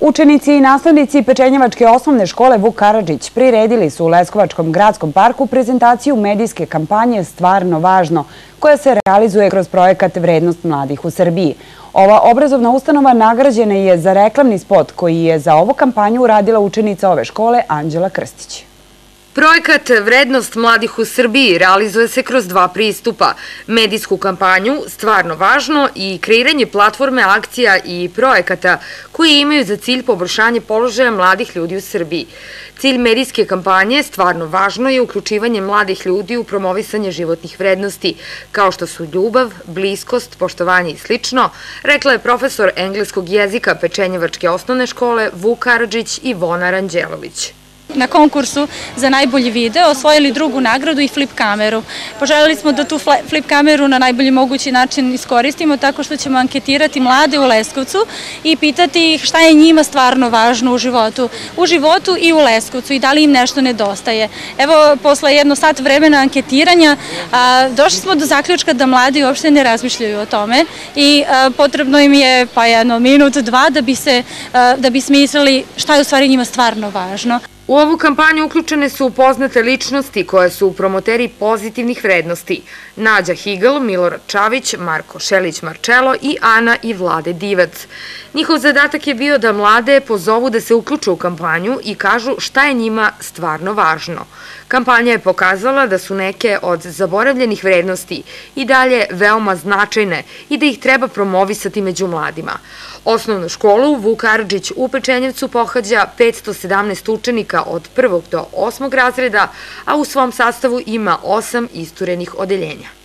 Učenici i nastavnici Pečenjevačke osnovne škole Vuk Karadžić priredili su u Leskovačkom gradskom parku prezentaciju medijske kampanje Stvarno važno, koja se realizuje kroz projekat Vrednost mladih u Srbiji. Ova obrazovna ustanova nagrađena je za reklamni spot koji je za ovu kampanju uradila učenica ove škole Anđela Krstić. Projekat Vrednost mladih u Srbiji realizuje se kroz dva pristupa. Medijsku kampanju Stvarno važno i kreiranje platforme akcija i projekata koji imaju za cilj poboljšanje položaja mladih ljudi u Srbiji. Cilj medijske kampanje Stvarno važno je uključivanje mladih ljudi u promovisanje životnih vrednosti, kao što su ljubav, bliskost, poštovanje i slično, rekla je profesor engleskog jezika Pečenjevačke osnovne škole Vuk Karadžić i Ivona Ranđelović. Na konkursu za najbolji video osvojili drugu nagradu i flip kameru. Poželjeli smo da tu flip kameru na najbolji mogući način iskoristimo tako što ćemo anketirati mlade u Leskovcu i pitati ih šta je njima stvarno važno u životu i u Leskovcu i da li im nešto nedostaje. Evo, posle jedno sat vremena anketiranja došli smo do zaključka da mladi uopšte ne razmišljaju o tome i potrebno im je pa jedno minut, dva da bi smislili šta je u stvari njima stvarno važno. U ovu kampanju uključene su poznate ličnosti koje su promoteri pozitivnih vrednosti. Nađa Higl, Milorad Čavić, Marko Šelić-Marčelo i Ana i Vlade Divac. Njihov zadatak je bio da mlade pozovu da se uključe u kampanju i kažu šta je njima stvarno važno. Kampanja je pokazala da su neke od zaboravljenih vrednosti i dalje veoma značajne i da ih treba promovisati među mladima. Osnovnu školu Vuk Karadžić u Pečenjevcu pohađa 517 učenika od 1. do 8. razreda, a u svom sastavu ima 8 isturenih odeljenja.